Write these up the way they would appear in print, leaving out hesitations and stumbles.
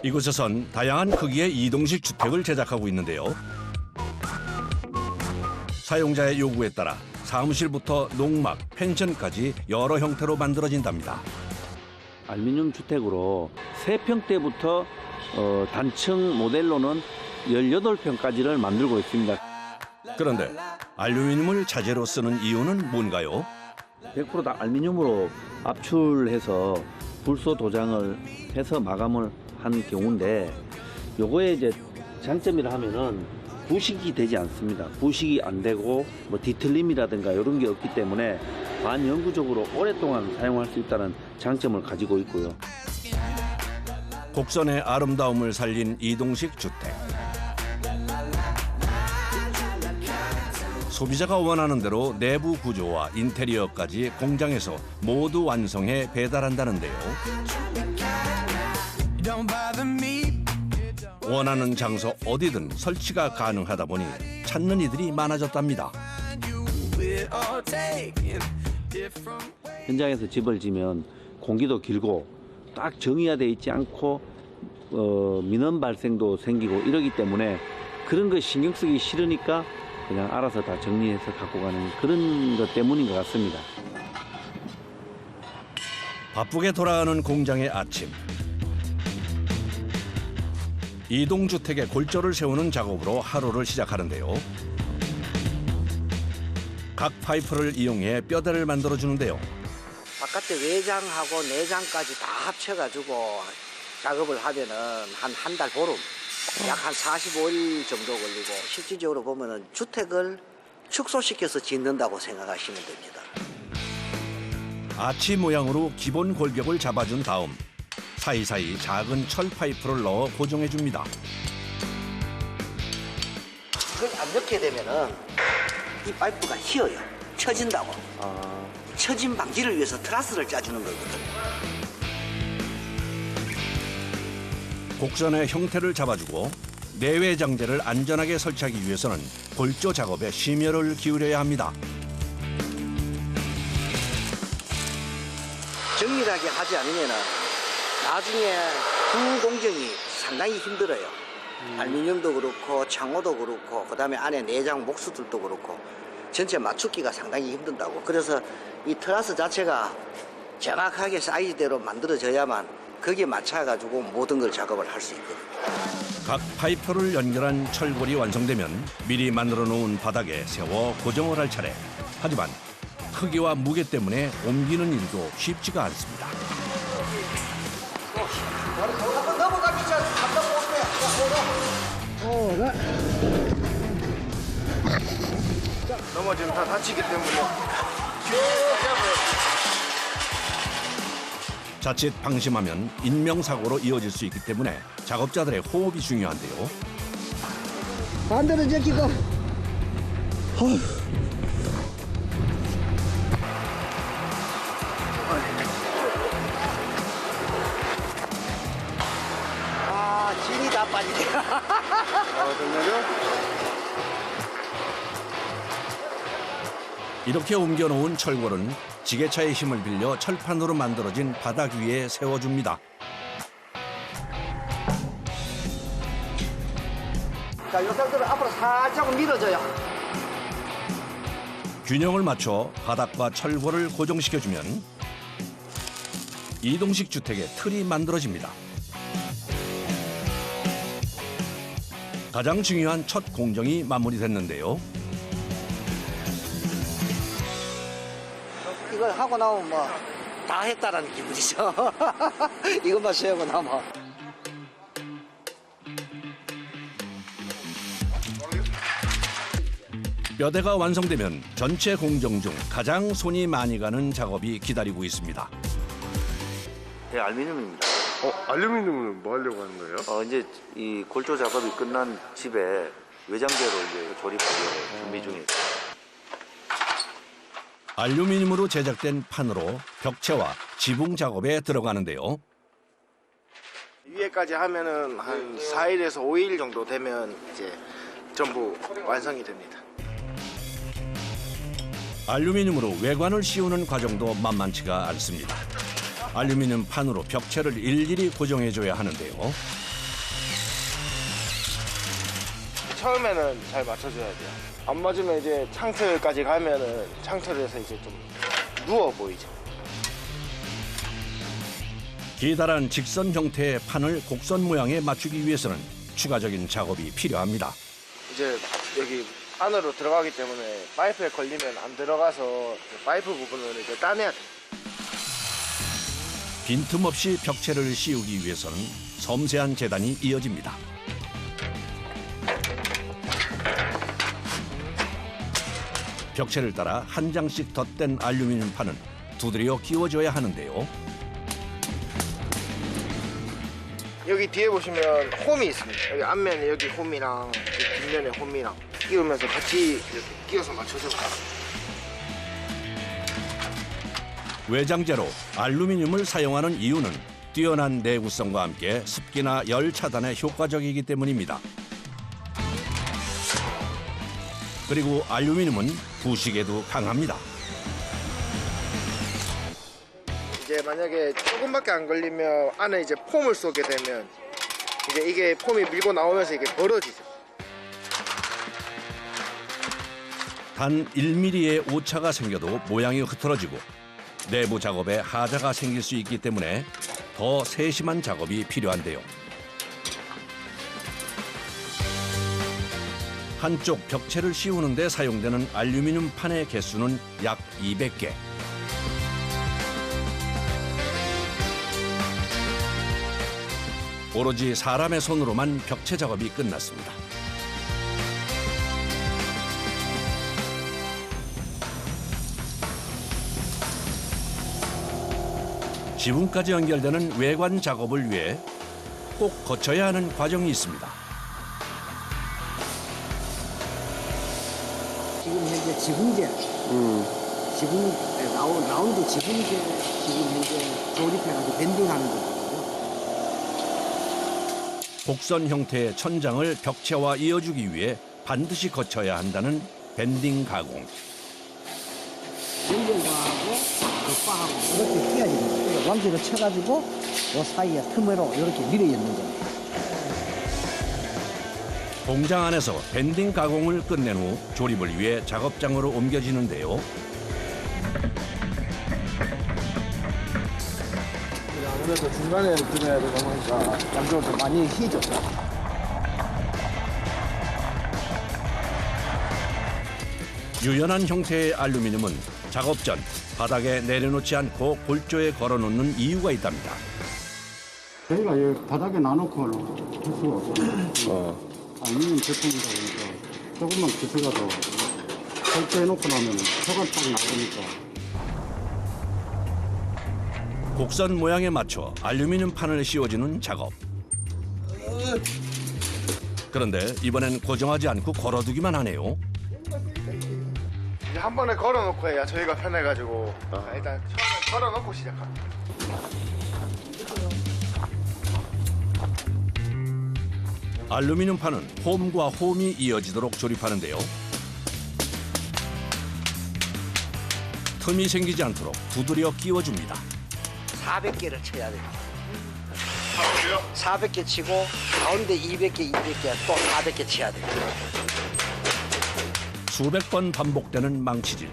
이곳에선 다양한 크기의 이동식 주택을 제작하고 있는데요. 사용자의 요구에 따라 사무실부터 농막, 펜션까지 여러 형태로 만들어진답니다. 알루미늄 주택으로 3평대부터 단층 모델로는 18평까지를 만들고 있습니다. 그런데 알루미늄을 자재로 쓰는 이유는 뭔가요? 100%다 알루미늄으로 압출해서 불소 도장을 해서 마감을 한 경우인데, 요거에 이제 장점이라 하면은 부식이 되지 않습니다. 부식이 안 되고 뭐 뒤틀림이라든가 이런 게 없기 때문에 반영구적으로 오랫동안 사용할 수 있다는 장점을 가지고 있고요. 곡선의 아름다움을 살린 이동식 주택. 소비자가 원하는 대로 내부 구조와 인테리어까지 공장에서 모두 완성해 배달한다는데요. 원하는 장소 어디든 설치가 가능하다 보니 찾는 이들이 많아졌답니다. 현장에서 집을 지면 공기도 길고 딱 정의화되어 있지 않고 민원 발생도 생기고 이러기 때문에 그런 거 신경 쓰기 싫으니까 그냥 알아서 다 정리해서 갖고 가는 그런 것 때문인 것 같습니다. 바쁘게 돌아가는 공장의 아침. 이동주택에 골조를 세우는 작업으로 하루를 시작하는데요. 각 파이프를 이용해 뼈대를 만들어주는데요. 바깥에 외장하고 내장까지 다 합쳐가지고 작업을 하면은 한 달 보름, 약 한 45일 정도 걸리고, 실질적으로 보면은 주택을 축소시켜서 짓는다고 생각하시면 됩니다. 아치 모양으로 기본 골격을 잡아준 다음 사이사이 작은 철 파이프를 넣어 고정해 줍니다. 이걸 안 넣게 되면은 이 파이프가 휘어요. 처진다고. 처짐 방지를 위해서 트라스를 짜주는 거거든요. 곡선의 형태를 잡아주고 내외 장재를 안전하게 설치하기 위해서는 골조 작업에 심혈을 기울여야 합니다. 정밀하게 하지 않으면은 나중에 후 공정이 상당히 힘들어요. 알루미늄도 그렇고 창호도 그렇고 그다음에 안에 내장 목수들도 그렇고 전체 맞추기가 상당히 힘든다고. 그래서 이 트라스 자체가 정확하게 사이즈대로 만들어져야만 거기에 맞춰가지고 모든 걸 작업을 할 수 있거든요. 각 파이프를 연결한 철골이 완성되면 미리 만들어 놓은 바닥에 세워 고정을 할 차례. 하지만 크기와 무게 때문에 옮기는 일도 쉽지가 않습니다. 한번 넘어가기 전 한번 보세요. 넘어지면 다 다치기 때문에. 자칫 방심하면 인명사고로 이어질 수 있기 때문에 작업자들의 호흡이 중요한데요. 반대로 제끼고. 아, 진이 다 빠지네. 정말요? 이렇게 옮겨놓은 철골은 지게차의 힘을 빌려 철판으로 만들어진 바닥 위에 세워줍니다. 자, 요 상태로 앞으로 살짝 밀어줘요. 균형을 맞춰 바닥과 철골을 고정시켜주면 이동식 주택의 틀이 만들어집니다. 가장 중요한 첫 공정이 마무리됐는데요. 이걸 하고 나면 뭐 다 했다라는 기분이죠. 이것만 세우고 나면. 뼈대가 완성되면 전체 공정 중 가장 손이 많이 가는 작업이 기다리고 있습니다. 네, 알루미늄입니다. 알루미늄을 뭐 하려고 하는 거예요? 이제 이 골조 작업이 끝난 집에 외장재로 이제 조립하려고 준비 중이에요. 알루미늄으로 제작된 판으로 벽체와 지붕 작업에 들어가는데요. 위에까지 하면은 한 4일에서 5일 정도 되면 이제 전부 완성이 됩니다. 알루미늄으로 외관을 씌우는 과정도 만만치가 않습니다. 알루미늄 판으로 벽체를 일일이 고정해줘야 하는데요. 처음에는 잘 맞춰줘야 돼요. 안 맞으면 이제 창틀까지 가면은 창틀에서 이제 좀 누워 보이죠. 기다란 직선 형태의 판을 곡선 모양에 맞추기 위해서는 추가적인 작업이 필요합니다. 이제 여기 안으로 들어가기 때문에 파이프에 걸리면 안 들어가서 파이프 부분을 이제 따내야 돼요. 빈틈없이 벽체를 씌우기 위해서는 섬세한 재단이 이어집니다. 벽체를 따라 한 장씩 덧댄 알루미늄 판은 두드려 끼워줘야 하는데요. 여기 뒤에 보시면 홈이 있습니다. 여기 앞면에 여기 홈이랑 뒷면에 홈이랑 끼우면서 같이 이렇게 끼워서 맞춰줘요. 외장재로 알루미늄을 사용하는 이유는 뛰어난 내구성과 함께 습기나 열 차단에 효과적이기 때문입니다. 그리고 알루미늄은 부식에도 강합니다. 이제 만약에 조금밖에 안 걸리면 안에 이제 폼을 쏘게 되면 이제 이게 폼이 밀고 나오면서 이게 벌어지죠. 단 1mm의 오차가 생겨도 모양이 흐트러지고 내부 작업에 하자가 생길 수 있기 때문에 더 세심한 작업이 필요한데요. 한쪽 벽체를 씌우는 데 사용되는 알루미늄 판의 개수는 약 200개. 오로지 사람의 손으로만 벽체 작업이 끝났습니다. 지붕까지 연결되는 외관 작업을 위해 꼭 거쳐야 하는 과정이 있습니다. 지금 현재 지붕재, 지붕 라운드 지붕재 지금 현재 조립해가지고 밴딩하는 거거든요. 곡선 형태의 천장을 벽체와 이어주기 위해 반드시 거쳐야 한다는 밴딩 가공. 전경과하고 벽과하고 이렇게 끼어지는 거예요. 왕지를 쳐가지고 이 사이에 틈으로 이렇게 밀어 넣는 거예요. 공장 안에서 밴딩 가공을 끝낸 후 조립을 위해 작업장으로 옮겨지는데요. 아무래도 중간에 들어야 되다 보니까 양쪽으로 많이 휘죠. 유연한 형태의 알루미늄은 작업 전 바닥에 내려놓지 않고 골조에 걸어놓는 이유가 있답니다. 저희가 여기 바닥에 놔놓고는 할 수가 없어요. 알루미늄 제품이다 보니까 조금만 기스가도 설치해놓고 나면 표가 딱 나오니까. 곡선 모양에 맞춰 알루미늄 판을 씌워주는 작업. 그런데 이번엔 고정하지 않고 걸어두기만 하네요. 이제 한 번에 걸어놓고 해야 저희가 편해가지고 일단 처음에 걸어놓고 시작합니다. 알루미늄 판은 홈과 홈이 이어지도록 조립하는데요. 틈이 생기지 않도록 두드려 끼워줍니다. 400개를 쳐야 돼요. 400개 치고 가운데 200개, 200개 또 400개 쳐야 돼요. 수백 번 반복되는 망치질.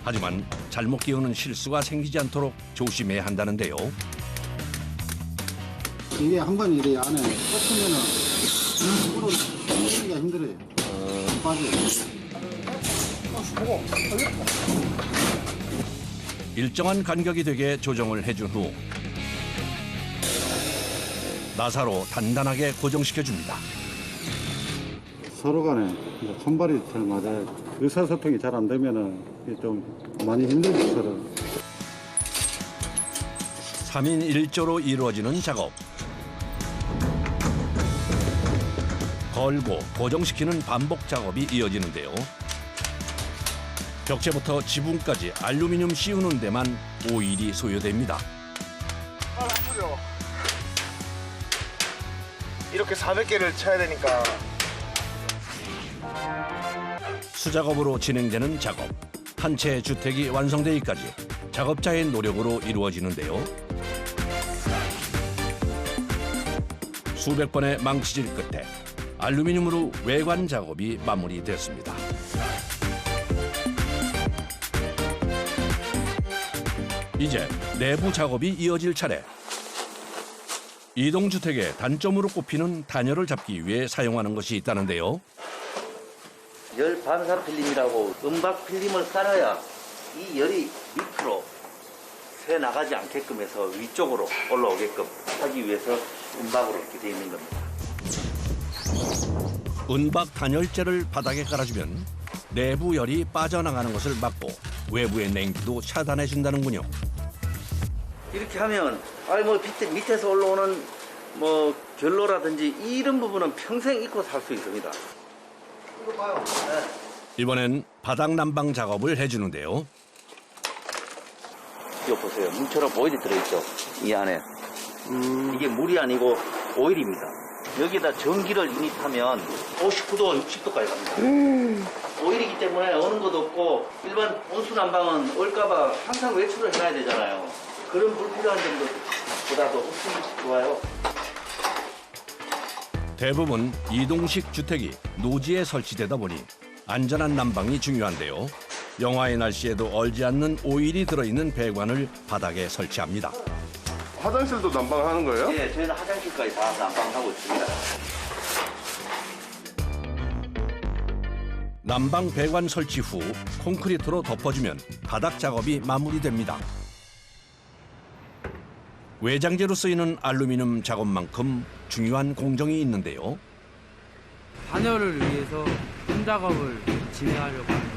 하지만 잘못 끼우는 실수가 생기지 않도록 조심해야 한다는데요. 이게 한 번 이래 안에 꽂히면은 물을 빼기가 힘들어요. 빠져요. 일정한 간격이 되게 조정을 해준 후 나사로 단단하게 고정시켜줍니다. 서로 간에 이제 손발이 잘 맞아요. 의사소통이 잘 안 되면은 이게 좀 많이 힘들죠, 서로. 3인 1조로 이루어지는 작업. 걸고 고정시키는 반복 작업이 이어지는데요. 벽체부터 지붕까지 알루미늄 씌우는 데만 5일이 소요됩니다. 아프죠? 이렇게 400개를 쳐야 되니까 수작업으로 진행되는 작업. 한 채의 주택이 완성되기까지 작업자의 노력으로 이루어지는데요. 수백 번의 망치질 끝에 알루미늄으로 외관 작업이 마무리됐습니다. 이제 내부 작업이 이어질 차례. 이동주택의 단점으로 꼽히는 단열을 잡기 위해 사용하는 것이 있다는데요. 열 반사 필름이라고 은박 필름을 깔아야 이 열이 밑으로 새 나가지 않게끔 해서 위쪽으로 올라오게끔 하기 위해서 은박으로 이렇게 되어 있는 겁니다. 은박 단열재를 바닥에 깔아주면 내부 열이 빠져나가는 것을 막고 외부의 냉기도 차단해 준다는군요. 이렇게 하면 뭐 밑에서 올라오는 뭐 결로라든지 이런 부분은 평생 잊고 살 수 있습니다. 이거 봐요. 네. 이번엔 바닥 난방 작업을 해주는데요. 이거 보세요. 물처럼 오일이 들어있죠. 이 안에. 이게 물이 아니고 오일입니다. 여기다 전기를 유입하면 59도, 60도까지 갑니다. 오일이기 때문에 어는 것도 없고 일반 온수 난방은 올까봐 항상 외출을 해놔야 되잖아요. 그런 불필요한 점보다도 훨씬 좋아요. 대부분 이동식 주택이 노지에 설치되다 보니 안전한 난방이 중요한데요. 영하의 날씨에도 얼지 않는 오일이 들어있는 배관을 바닥에 설치합니다. 화장실도 난방하는 거예요? 네, 저희는 화장실까지 다 난방하고 있습니다. 난방 배관 설치 후 콘크리트로 덮어주면 바닥 작업이 마무리됩니다. 외장재로 쓰이는 알루미늄 작업만큼 중요한 공정이 있는데요. 단열을 위해서 홈 작업을 진행하려고 합니다.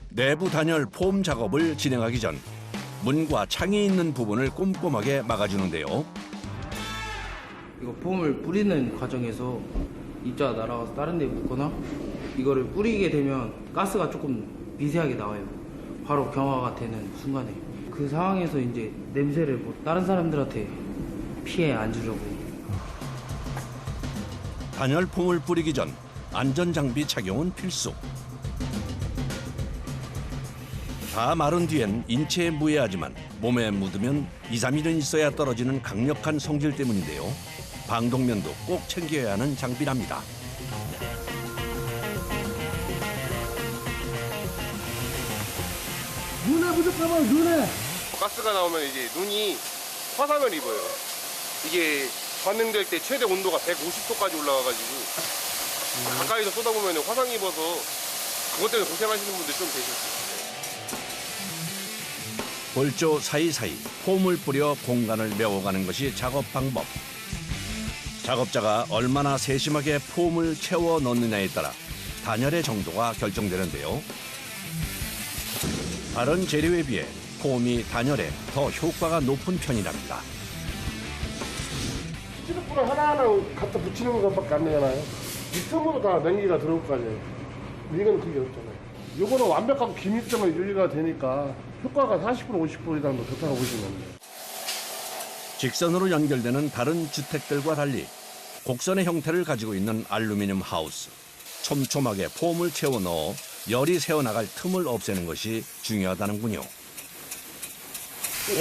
내부 단열 폼 작업을 진행하기 전 문과 창이 있는 부분을 꼼꼼하게 막아주는데요. 이거 폼을 뿌리는 과정에서 입자가 날아가서 다른 데 묻거나 이거를 뿌리게 되면 가스가 조금 미세하게 나와요. 바로 경화가 되는 순간에. 그 상황에서 이제 냄새를 뭐 다른 사람들한테 피해 안 주려고. 단열 폼을 뿌리기 전 안전장비 착용은 필수. 다 마른 뒤엔 인체에 무해하지만 몸에 묻으면 2, 3일은 있어야 떨어지는 강력한 성질 때문인데요. 방독면도 꼭 챙겨야 하는 장비랍니다. 눈에 부족하면 눈에. 가스가 나오면 이제 눈이 화상을 입어요. 이게 반응될 때 최대 온도가 150도까지 올라가가지고 가까이서 쏟아보면 화상 입어서 그것 때문에 고생하시는 분들 좀 계셨어요. 골조 사이사이 폼을 뿌려 공간을 메워가는 것이 작업 방법. 작업자가 얼마나 세심하게 폼을 채워 넣느냐에 따라 단열의 정도가 결정되는데요. 다른 재료에 비해 폼이 단열에 더 효과가 높은 편이랍니다. 시럽불을 하나하나 갖다 붙이는 것밖에 안 되잖아요. 이 틈으로 다 냉기가 들어올 거 아니에요. 이건 그게 없잖아요. 요거는 완벽하게 기밀성을 유지가 되니까 효과가 40% 50% 이상도 좋다고 보시면 돼요. 직선으로 연결되는 다른 주택들과 달리 곡선의 형태를 가지고 있는 알루미늄 하우스. 촘촘하게 폼을 채워 넣어 열이 새어나갈 틈을 없애는 것이 중요하다는군요.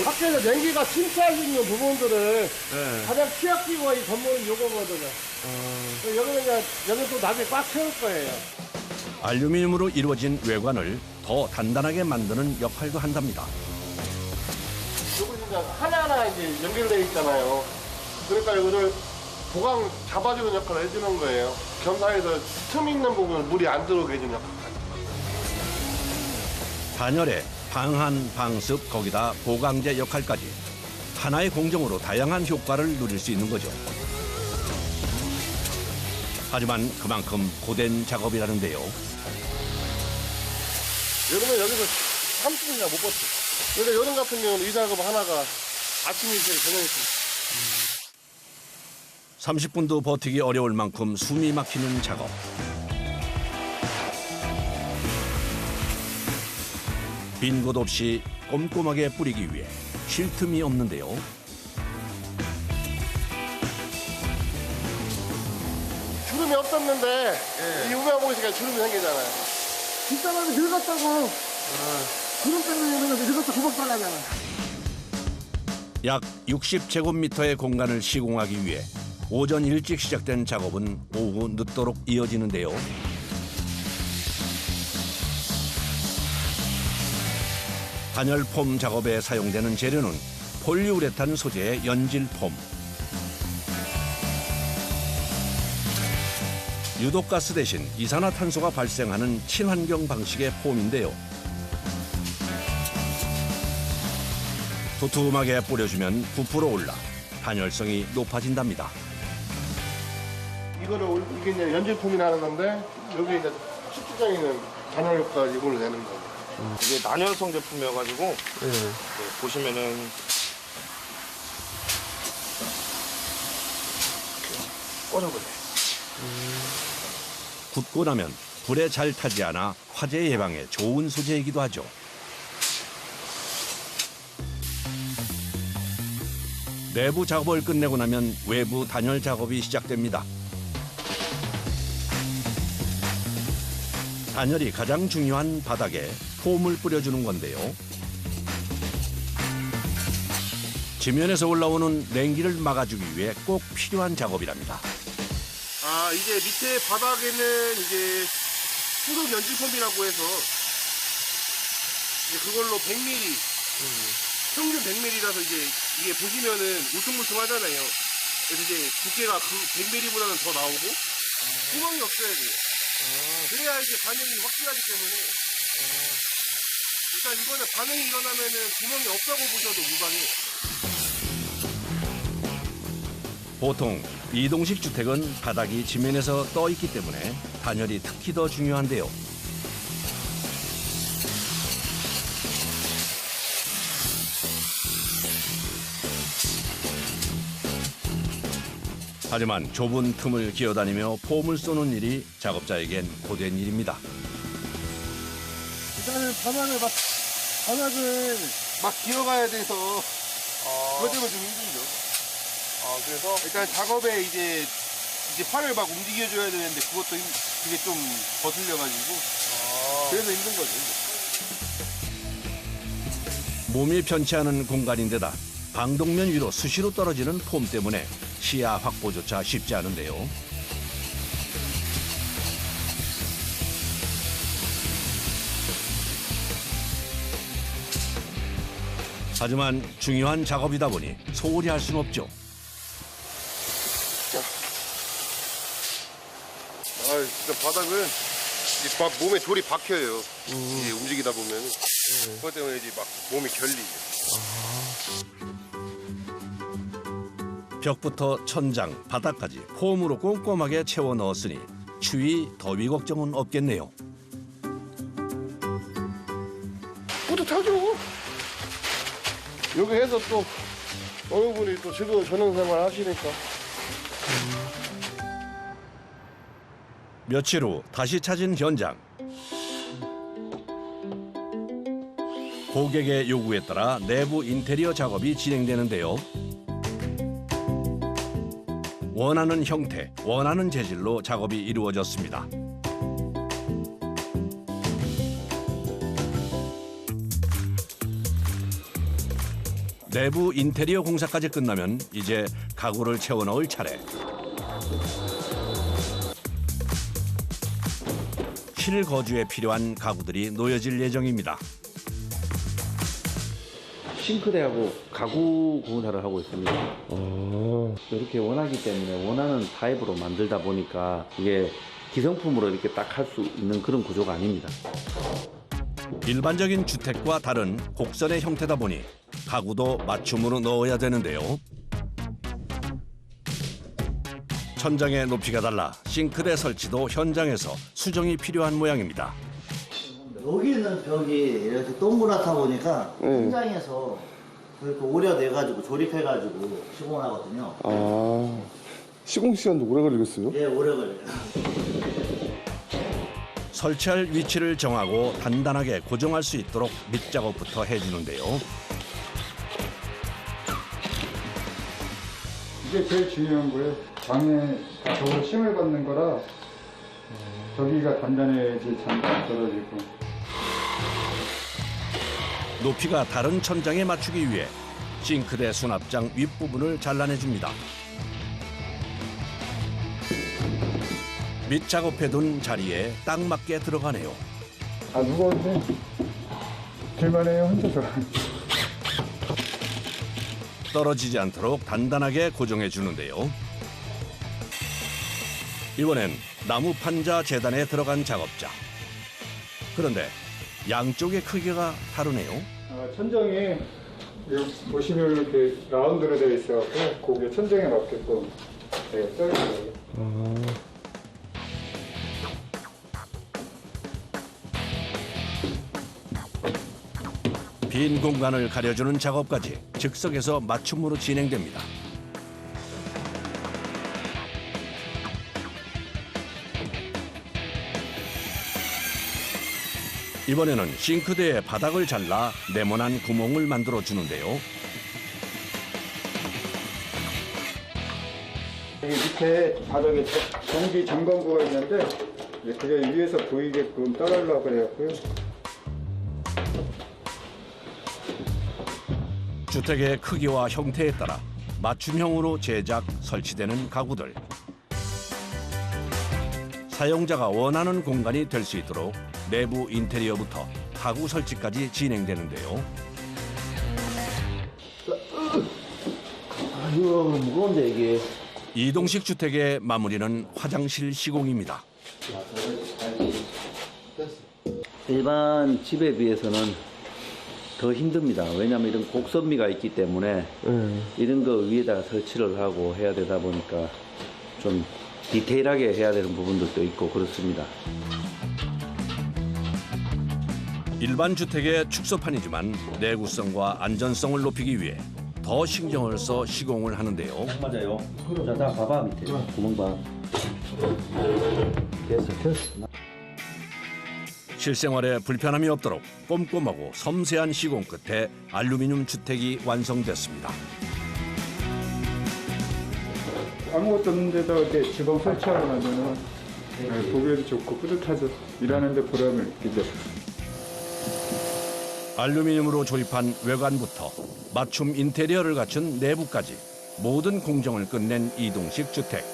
밖에서 냉기가 침투할 수 있는 부분들을 가장 취약기구가 이 건물은 요거거든요. 여기는 이제 여기 또 나중에 꽉 채울 거예요. 알루미늄으로 이루어진 외관을 더 단단하게 만드는 역할도 한답니다. 요거 이제 하나하나 이제 연결되어 있잖아요. 그러니까 이거를 보강 잡아주는 역할을 해주는 거예요. 겸사해서 틈 있는 부분을 물이 안 들어오게 해주는 역할까지. 단열에 방한, 방습, 거기다 보강제 역할까지 하나의 공정으로 다양한 효과를 누릴 수 있는 거죠. 하지만 그만큼 고된 작업이라는데요. 여름에 여기서 30분이나 못 버텨. 근데 여름 같은 경우는 이 작업 하나가 아침에 있어요, 저녁에 있어요. 30분도 버티기 어려울 만큼 숨이 막히는 작업. 빈 곳 없이 꼼꼼하게 뿌리기 위해 쉴 틈이 없는데요. 주름이 없었는데 이 우메 보시니까 주름이 생기잖아요. 뒷사람이 늙었다고. 주름 때문에 그러면 늙었다 구박 달라잖아. 약 60제곱미터의 공간을 시공하기 위해 오전 일찍 시작된 작업은 오후 늦도록 이어지는데요. 단열폼 작업에 사용되는 재료는 폴리우레탄 소재의 연질폼. 유독가스 대신 이산화탄소가 발생하는 친환경 방식의 폼인데요. 두툼하게 뿌려주면 부풀어 올라 단열성이 높아진답니다. 이게 이제 연질폼이라는 건데 여기 이제 실질적인 단열 효과 이걸로 내는 거예요. 이게 난연성 제품이어가지고 보시면은 꺼져버려요. 굳고 나면 불에 잘 타지 않아 화재 예방에 좋은 소재이기도 하죠. 내부 작업을 끝내고 나면 외부 단열 작업이 시작됩니다. 단열이 가장 중요한 바닥에 폼을 뿌려주는 건데요. 지면에서 올라오는 냉기를 막아주기 위해 꼭 필요한 작업이랍니다. 아, 이제 밑에 바닥에는 이제 후속 연질폼이라고 해서 이제 그걸로 100mm, 평균 100mm라서 이게 보시면은 울퉁불퉁하잖아요. 그래서 이제 두께가 그 100mm보다는 더 나오고 구멍이 없어야 돼요. 그래야 이제 반응이 확실하기 때문에. 그러니까 이거는 반응이 일어나면은 구멍이 없다고 보셔도 무방해요. 보통 이동식 주택은 바닥이 지면에서 떠 있기 때문에 단열이 특히 더 중요한데요. 하지만 좁은 틈을 기어다니며 폼을 쏘는 일이 작업자에겐 고된 일입니다. 일단은 바닥을 막 기어가야 돼서 그것 때문에 좀 힘들죠. 그래서 일단 작업에 이제 팔을 막 움직여줘야 되는데 그것도 그게 좀 거슬려가지고 그래서 힘든 거죠. 몸이 편치 않은 공간인데다 방독면 위로 수시로 떨어지는 폼 때문에 시야 확보조차 쉽지 않은데요. 하지만 중요한 작업이다 보니 소홀히 할 수는 없죠. 진짜 바닥은 몸에 돌이 박혀요. 이제 움직이다 보면 그것 때문에 이제 막 몸이 결리죠. 벽부터 천장, 바닥까지 폼으로 꼼꼼하게 채워 넣었으니 추위, 더위 걱정은 없겠네요. 뿌듯하죠. 여기 해서 또 어느 분이 또 즐거운 전원생활 하시니까. 며칠 후 다시 찾은 현장. 고객의 요구에 따라 내부 인테리어 작업이 진행되는데요. 원하는 형태, 원하는 재질로 작업이 이루어졌습니다. 내부 인테리어 공사까지 끝나면 이제 가구를 채워 넣을 차례. 실거주에 필요한 가구들이 놓여질 예정입니다. 싱크대하고 가구 공사를 하고 있습니다. 이렇게 원하기 때문에 원하는 타입으로 만들다 보니까 이게 기성품으로 이렇게 딱 할 수 있는 그런 구조가 아닙니다. 일반적인 주택과 다른 곡선의 형태다 보니 가구도 맞춤으로 넣어야 되는데요. 천장의 높이가 달라 싱크대 설치도 현장에서 수정이 필요한 모양입니다. 여기 있는 벽이 이렇게 동그랗다 보니까 현장에서 그렇게 오려내가지고 조립해가지고 시공하거든요. 시공 시간도 오래 걸리겠어요? 예, 오래 걸려요. 설치할 위치를 정하고 단단하게 고정할 수 있도록 밑작업부터 해주는데요. 이게 제일 중요한 거예요. 방에 저걸 힘을 받는 거라 저기가 단단해야지 잠깐 떨어지고. 높이가 다른 천장에 맞추기 위해 싱크대 수납장 윗부분을 잘라내줍니다. 밑 작업해둔 자리에 딱 맞게 들어가네요. 아, 무거운데 길만해요, 혼자서. 떨어지지 않도록 단단하게 고정해 주는데요. 이번엔 나무 판자 재단에 들어간 작업자. 그런데 양쪽의 크기가 다르네요. 천정이 보시면 이렇게 라운드로 되어 있어갖고 고개 천정에 맞게끔 썰어요. 빈 공간을 가려주는 작업까지 즉석에서 맞춤으로 진행됩니다. 이번에는 싱크대의 바닥을 잘라 네모난 구멍을 만들어 주는데요. 여기 밑에 바닥에 전기 점검구가 있는데 그게 위에서 보이게끔 따라하려고 그래갖고요. 주택의 크기와 형태에 따라 맞춤형으로 제작, 설치되는 가구들. 사용자가 원하는 공간이 될 수 있도록 내부 인테리어부터 가구 설치까지 진행되는데요. 아이고, 무거운데 이게. 이동식 주택의 마무리는 화장실 시공입니다. 일반 집에 비해서는 더 힘듭니다. 왜냐하면 이런 곡선미가 있기 때문에 이런 거 위에다가 설치를 하고 해야 되다 보니까 좀 디테일하게 해야 되는 부분들도 있고 그렇습니다. 일반 주택의 축소판이지만 내구성과 안전성을 높이기 위해 더 신경을 써 시공을 하는데요. 맞아요. 자, 다 봐봐 밑에 구멍 봐. 됐어. 실생활에 불편함이 없도록 꼼꼼하고 섬세한 시공 끝에 알루미늄 주택이 완성됐습니다. 아무것도 없는데도 이렇게 주방 설치하고 나면 보기에도 좋고 뿌듯하죠. 일하는데 보람을 느끼죠. 알루미늄으로 조립한 외관부터 맞춤 인테리어를 갖춘 내부까지 모든 공정을 끝낸 이동식 주택.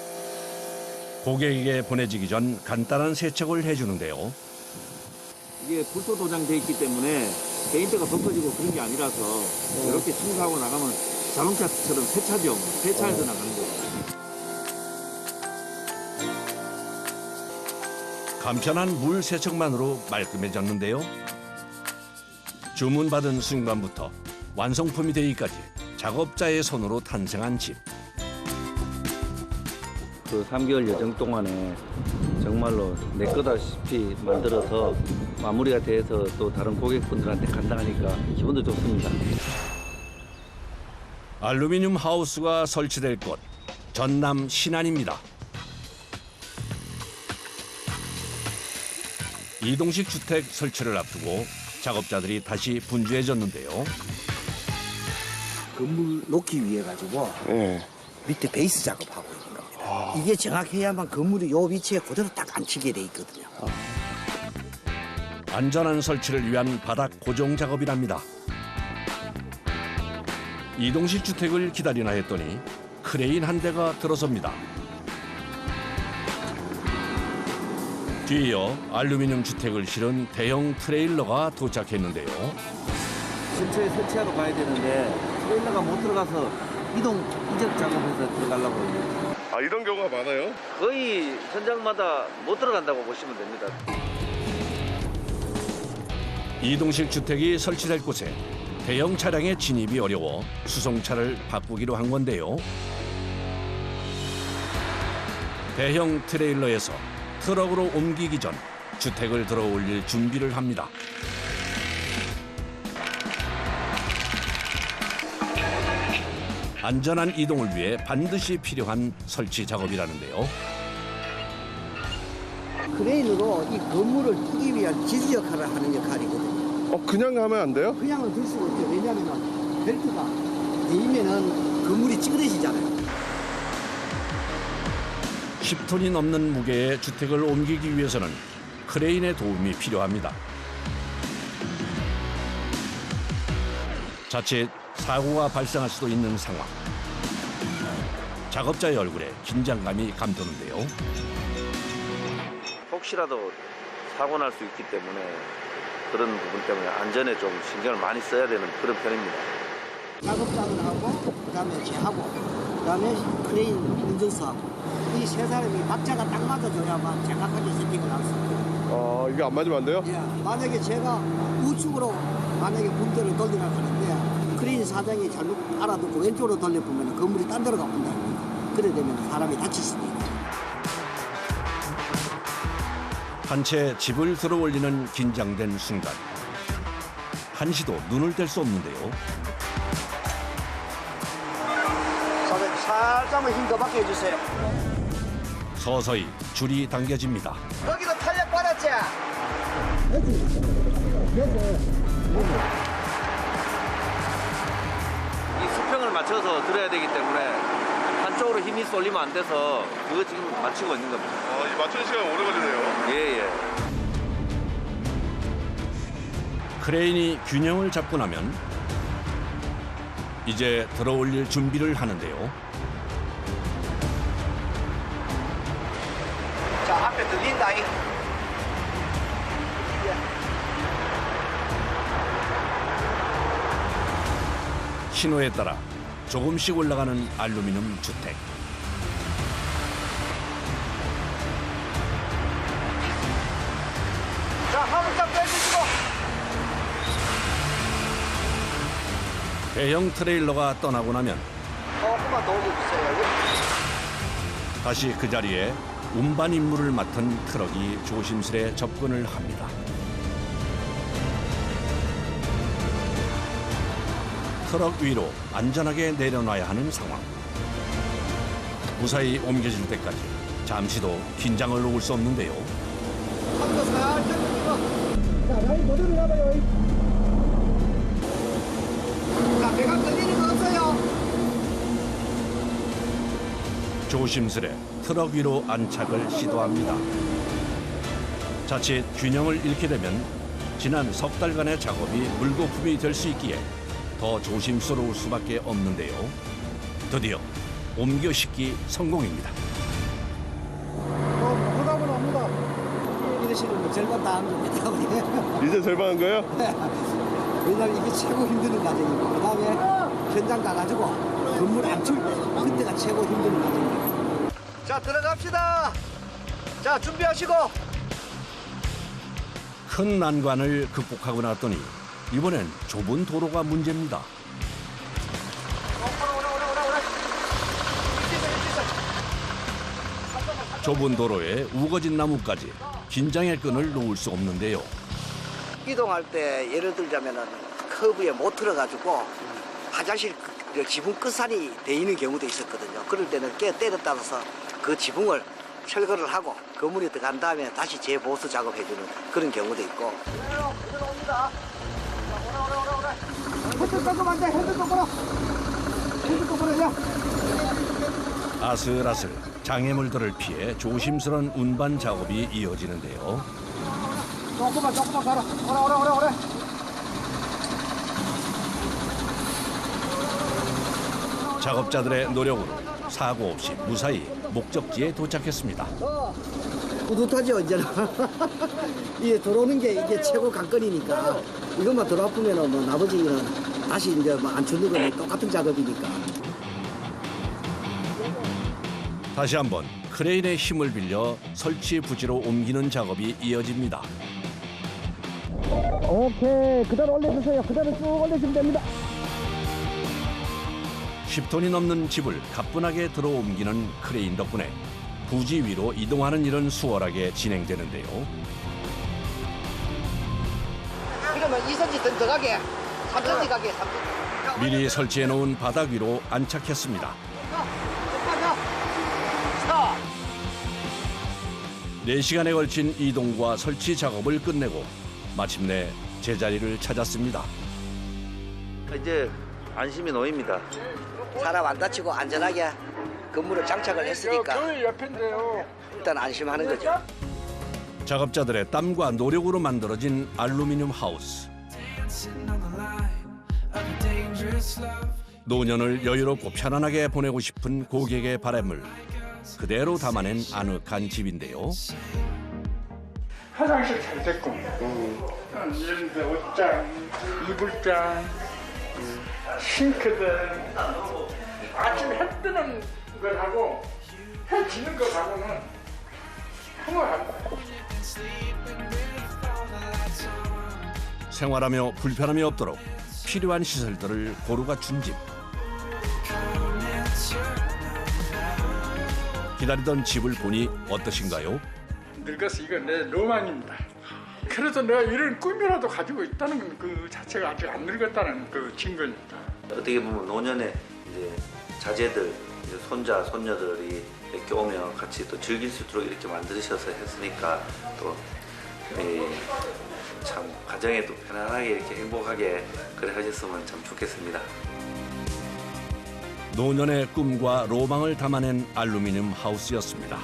고객에게 보내지기 전 간단한 세척을 해주는데요. 이게 불소 도장돼 있기 때문에 페인트가 덮어지고 그런 게 아니라서 이렇게 청소하고 나가면 자동차처럼 세차죠. 세차해서 나가는 거예요. 간편한 물 세척만으로 말끔해졌는데요. 주문받은 순간부터 완성품이 되기까지 작업자의 손으로 탄생한 집. 그 3개월 여정 동안에 정말로 내 거다시피 만들어서 마무리가 돼서 또 다른 고객분들한테 간다하니까 기분도 좋습니다. 알루미늄 하우스가 설치될 곳, 전남 신안입니다. 이동식 주택 설치를 앞두고 작업자들이 다시 분주해졌는데요. 건물 놓기 위해 가지고 밑에 베이스 작업하고 있는 겁니다. 이게 정확해야만 건물이 요 위치에 그대로 딱 앉히게 돼 있거든요. 안전한 설치를 위한 바닥 고정 작업이랍니다. 이동식 주택을 기다리나 했더니 크레인 한 대가 들어섭니다. 뒤이어 알루미늄 주택을 실은 대형 트레일러가 도착했는데요. 근처에 설치하러 가야 되는데 트레일러가 못 들어가서 이적 작업해서 들어가려고 합니다. 아, 이런 경우가 많아요? 거의 현장마다 못 들어간다고 보시면 됩니다. 이동식 주택이 설치될 곳에 대형 차량의 진입이 어려워 수송차를 바꾸기로 한 건데요. 대형 트레일러에서 트럭으로 옮기기 전 주택을 들어 올릴 준비를 합니다. 안전한 이동을 위해 반드시 필요한 설치 작업이라는데요. 크레인으로 이 건물을 뜨기 위한 지지 역할을 하는 역할이거든요. 그냥 가면 안 돼요? 그냥은 들 수가 없죠. 왜냐하면 벨트가 내리면은 건물이 찌그러지잖아요. 10톤이 넘는 무게의 주택을 옮기기 위해서는 크레인의 도움이 필요합니다. 자칫 사고가 발생할 수도 있는 상황. 작업자의 얼굴에 긴장감이 감도는데요. 혹시라도 사고 날 수 있기 때문에 그런 부분 때문에 안전에 좀 신경을 많이 써야 되는 그런 편입니다. 작업자들하고 그다음에 제하고 그다음에 크레인 운전사하고 이 세 사람이 박자가 딱 맞아줘야만 정확하게 세팅을 할 수 있어요. 이게 안 맞으면 안 돼요? 예, 만약에 제가 우측으로 만약에 문대를 돌리라 하는데 크레인 사장이 잘못 알아듣고 왼쪽으로 돌려보면 건물이 딴 데로 가본다. 그래 되면 사람이 다칠 수도 있어요. 한 채 집을 들어 올리는 긴장된 순간. 한시도 눈을 뗄 수 없는데요. 사장님 살짝만 힘 더 받게 해주세요. 서서히 줄이 당겨집니다. 여기도 탄력 받았지? 이 수평을 맞춰서 들어야 되기 때문에 한쪽으로 힘이 쏠리면 안 돼서 그거 지금 맞추고 있는 겁니다. 이 맞추는 시간 오래 걸리네요. 예. 크레인이 균형을 잡고 나면 이제 들어 올릴 준비를 하는데요. 자, 앞에 들린다. 신호에 따라 조금씩 올라가는 알루미늄 주택. 자, 화물장 빼주시고. 대형 트레일러가 떠나고 나면 조금만 더 올려주세요. 다시 그 자리에 운반 임무를 맡은 트럭이 조심스레 접근을 합니다. 트럭 위로 안전하게 내려놔야 하는 상황. 무사히 옮겨질 때까지 잠시도 긴장을 놓을 수 없는데요. 한번 살짝 들리고. 자, 라인 모델을 잡아요. 자, 배가 들리는 거 없어요. 조심스레 트럭 위로 안착을 시도합니다. 자칫 균형을 잃게 되면 지난 석 달간의 작업이 물거품이 될 수 있기에 더 조심스러울 수밖에 없는데요. 드디어 옮겨 싣기 성공입니다. 보답은 옵니다. 이러시는 거 절반 다 한 겁니다. 우리. 이제 절반 한 거예요? 왜냐면 이게 최고 힘드는 과정이고 그 다음에 현장 가가지고 건물 안출 때 그때가 최고 힘드는 과정입니다. 자, 들어갑시다. 자, 준비하시고. 큰 난관을 극복하고 났더니 이번엔 좁은 도로가 문제입니다. 좁은 도로에 우거진 나무까지 긴장의 끈을 놓을 수 없는데요. 이동할 때 예를 들자면은 커브에 못 들어가지고 화장실 그 지붕 끝산이 돼 있는 경우도 있었거든요. 그럴 때는 깨 때렸다서 그 지붕을 철거를 하고 건물에 들어간 다음에 다시 재보수 작업해주는 그런 경우도 있고. 핸들 꺾으면 안 돼. 핸들 꺾으라. 핸들 꺾으라요. 아슬아슬 장애물들을 피해 조심스런 운반 작업이 이어지는데요. 조금만 가라. 오래. 작업자들의 노력으로 사고 없이 무사히 목적지에 도착했습니다. 뿌듯하지 언제나. 이게 들어오는 게 이게 최고 관건이니까 이것만 들어와보면은 뭐 나머지는 다시 이제 뭐 안 주는 건 똑같은 작업이니까. 다시 한번 크레인의 힘을 빌려 설치 부지로 옮기는 작업이 이어집니다. 오케이, 그대로 올려주세요. 그대로 쭉 올려주면 됩니다. 10톤이 넘는 집을 가뿐하게 들어 옮기는 크레인 덕분에 부지 위로 이동하는 일은 수월하게 진행되는데요. 이러면 2cm 더 가게, 3cm 가게, 3cm. 미리 설치해 놓은 바닥 위로 안착했습니다. 4시간에 걸친 이동과 설치 작업을 끝내고 마침내 제자리를 찾았습니다. 이제 안심이 놓입니다. 사람 안 다치고 안전하게 건물을 장착을 했으니까 교회 옆인데요. 일단 안심하는 거죠. 작업자들의 땀과 노력으로 만들어진 알루미늄 하우스. 노년을 여유롭고 편안하게 보내고 싶은 고객의 바람을 그대로 담아낸 아늑한 집인데요. 화장실 잘 됐고, 예를 들어 옷장, 이불장, 싱크대. 아침 해 뜨는 것하고 해 지는 것하고는 상관없다. 생활하며 불편함이 없도록 필요한 시설들을 고루 갖춘 집. 기다리던 집을 보니 어떠신가요? 늙어서 이건 내 로망입니다. 그래서 내가 이런 꿈이라도 가지고 있다는 그 자체가 아직 안 늙었다는 그 증거입니다. 어떻게 보면 노년에 이제 자제들, 이제 손자, 손녀들이 이렇게 오면 같이 또 즐길 수 있도록 이렇게 만드셔서 했으니까 또 참 가정에 또 편안하게 이렇게 행복하게 그래 하셨으면 참 좋겠습니다. 노년의 꿈과 로망을 담아낸 알루미늄 하우스였습니다.